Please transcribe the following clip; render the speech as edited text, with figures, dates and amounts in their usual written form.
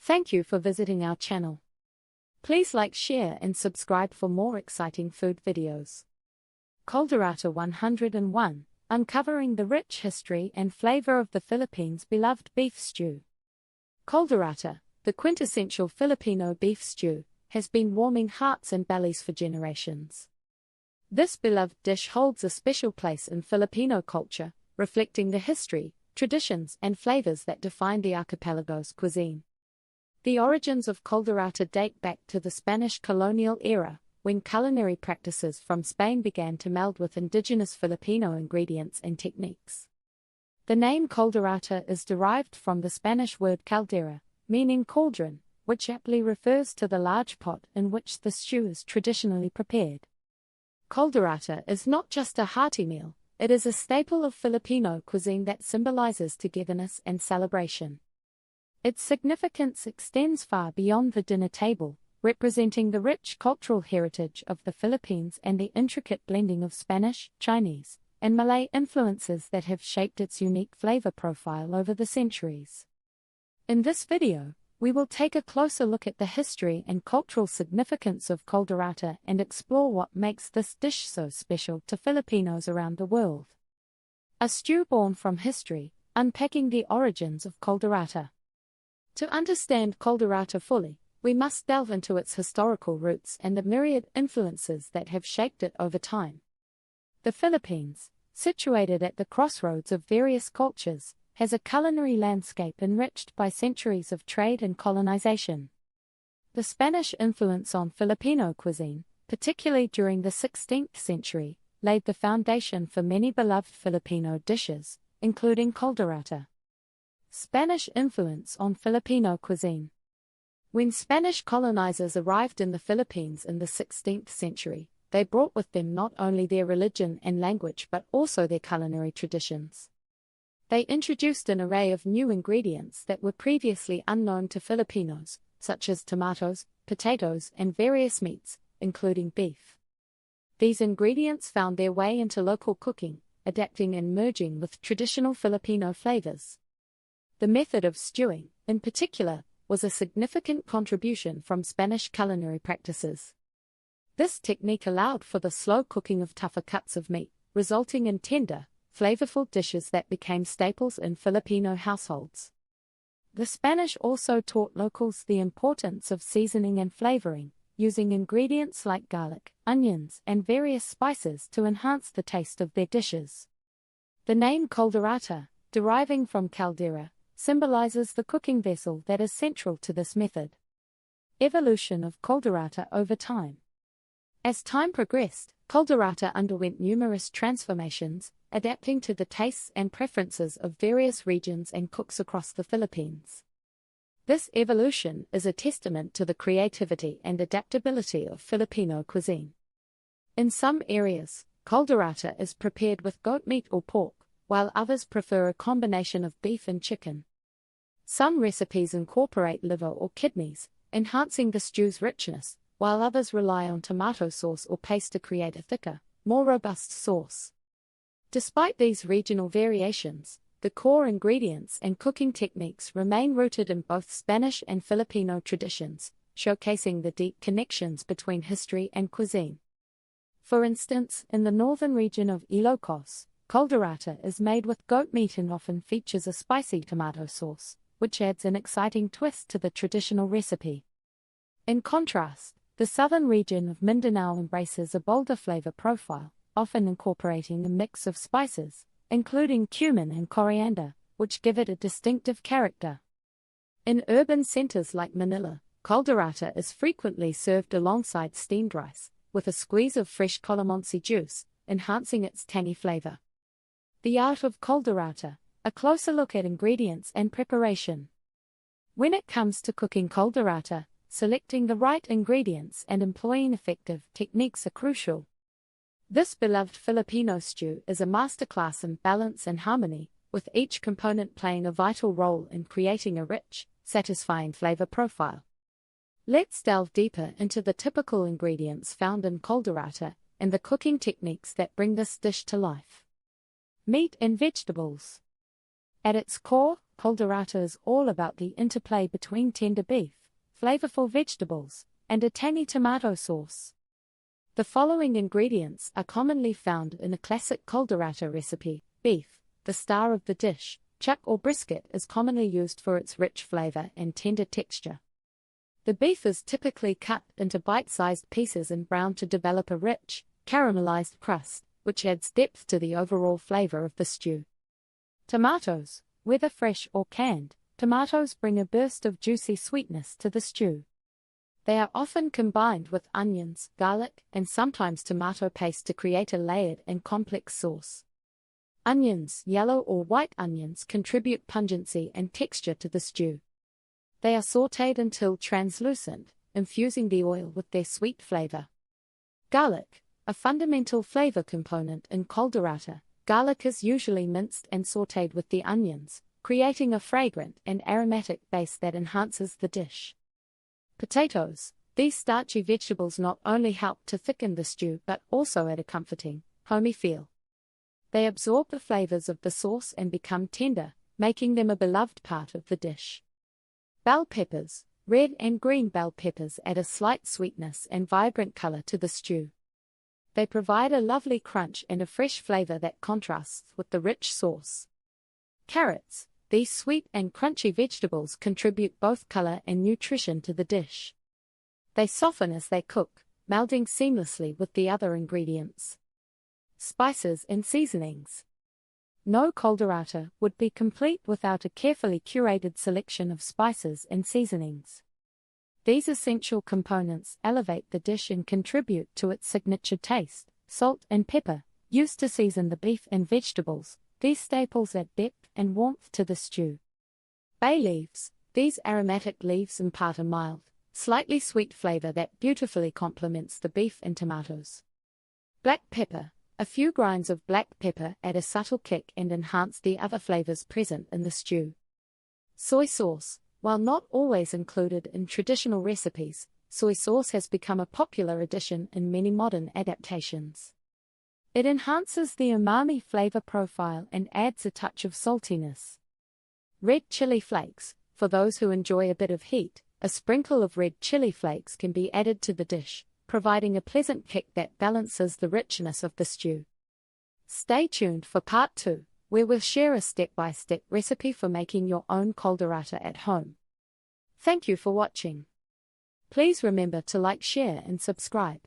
Thank you for visiting our channel. Please like, share and subscribe for more exciting food videos. Caldereta 101, uncovering the rich history and flavor of the Philippines' beloved beef stew. Caldereta, the quintessential Filipino beef stew, has been warming hearts and bellies for generations. This beloved dish holds a special place in Filipino culture, reflecting the history, traditions and flavors that define the archipelago's cuisine. The origins of Caldereta date back to the Spanish colonial era, when culinary practices from Spain began to meld with indigenous Filipino ingredients and techniques. The name Caldereta is derived from the Spanish word caldera, meaning cauldron, which aptly refers to the large pot in which the stew is traditionally prepared. Caldereta is not just a hearty meal, it is a staple of Filipino cuisine that symbolizes togetherness and celebration. Its significance extends far beyond the dinner table, representing the rich cultural heritage of the Philippines and the intricate blending of Spanish, Chinese, and Malay influences that have shaped its unique flavor profile over the centuries. In this video, we will take a closer look at the history and cultural significance of Caldereta and explore what makes this dish so special to Filipinos around the world. A stew born from history, unpacking the origins of Caldereta. To understand Caldereta fully, we must delve into its historical roots and the myriad influences that have shaped it over time. The Philippines, situated at the crossroads of various cultures, has a culinary landscape enriched by centuries of trade and colonization. The Spanish influence on Filipino cuisine, particularly during the 16th century, laid the foundation for many beloved Filipino dishes, including Caldereta. Spanish influence on Filipino cuisine. When Spanish colonizers arrived in the Philippines in the 16th century, they brought with them not only their religion and language but also their culinary traditions. They introduced an array of new ingredients that were previously unknown to Filipinos, such as tomatoes, potatoes, and various meats, including beef. These ingredients found their way into local cooking, adapting and merging with traditional Filipino flavors. The method of stewing, in particular, was a significant contribution from Spanish culinary practices. This technique allowed for the slow cooking of tougher cuts of meat, resulting in tender, flavorful dishes that became staples in Filipino households. The Spanish also taught locals the importance of seasoning and flavoring, using ingredients like garlic, onions, and various spices to enhance the taste of their dishes. The name Caldereta, deriving from caldera, symbolizes the cooking vessel that is central to this method. Evolution of Caldereta over time. As time progressed, Caldereta underwent numerous transformations, adapting to the tastes and preferences of various regions and cooks across the Philippines. This evolution is a testament to the creativity and adaptability of Filipino cuisine. In some areas, Caldereta is prepared with goat meat or pork, while others prefer a combination of beef and chicken. Some recipes incorporate liver or kidneys, enhancing the stew's richness, while others rely on tomato sauce or paste to create a thicker, more robust sauce. Despite these regional variations, the core ingredients and cooking techniques remain rooted in both Spanish and Filipino traditions, showcasing the deep connections between history and cuisine. For instance, in the northern region of Ilocos, Caldereta is made with goat meat and often features a spicy tomato sauce, which adds an exciting twist to the traditional recipe. In contrast, the southern region of Mindanao embraces a bolder flavor profile, often incorporating a mix of spices, including cumin and coriander, which give it a distinctive character. In urban centers like Manila, Caldereta is frequently served alongside steamed rice, with a squeeze of fresh calamansi juice, enhancing its tangy flavor. The art of Caldereta, a closer look at ingredients and preparation. When it comes to cooking Caldereta, selecting the right ingredients and employing effective techniques are crucial. This beloved Filipino stew is a masterclass in balance and harmony, with each component playing a vital role in creating a rich, satisfying flavor profile. Let's delve deeper into the typical ingredients found in Caldereta and the cooking techniques that bring this dish to life. Meat and vegetables. At its core, Caldereta is all about the interplay between tender beef, flavorful vegetables, and a tangy tomato sauce. The following ingredients are commonly found in a classic Caldereta recipe. Beef, the star of the dish. Chuck or brisket is commonly used for its rich flavor and tender texture. The beef is typically cut into bite-sized pieces and browned to develop a rich, caramelized crust, which adds depth to the overall flavor of the stew. Tomatoes, whether fresh or canned, tomatoes bring a burst of juicy sweetness to the stew. They are often combined with onions, garlic, and sometimes tomato paste to create a layered and complex sauce. Onions, yellow or white onions, contribute pungency and texture to the stew. They are sautéed until translucent, infusing the oil with their sweet flavor. Garlic, a fundamental flavor component in Caldereta. Garlic is usually minced and sautéed with the onions, creating a fragrant and aromatic base that enhances the dish. Potatoes, these starchy vegetables not only help to thicken the stew but also add a comforting, homey feel. They absorb the flavors of the sauce and become tender, making them a beloved part of the dish. Bell peppers, red and green bell peppers add a slight sweetness and vibrant color to the stew. They provide a lovely crunch and a fresh flavor that contrasts with the rich sauce. Carrots, these sweet and crunchy vegetables contribute both color and nutrition to the dish. They soften as they cook, melding seamlessly with the other ingredients. Spices and seasonings. No Caldereta would be complete without a carefully curated selection of spices and seasonings. These essential components elevate the dish and contribute to its signature taste. Salt and pepper, used to season the beef and vegetables, these staples add depth and warmth to the stew. Bay leaves, these aromatic leaves impart a mild, slightly sweet flavor that beautifully complements the beef and tomatoes. Black pepper, a few grinds of black pepper add a subtle kick and enhance the other flavors present in the stew. Soy sauce, while not always included in traditional recipes, soy sauce has become a popular addition in many modern adaptations. It enhances the umami flavor profile and adds a touch of saltiness. Red chili flakes, for those who enjoy a bit of heat, a sprinkle of red chili flakes can be added to the dish, providing a pleasant kick that balances the richness of the stew. Stay tuned for part 2, where we'll share a step-by-step recipe for making your own Caldereta at home. Thank you for watching. Please remember to like, share, and subscribe.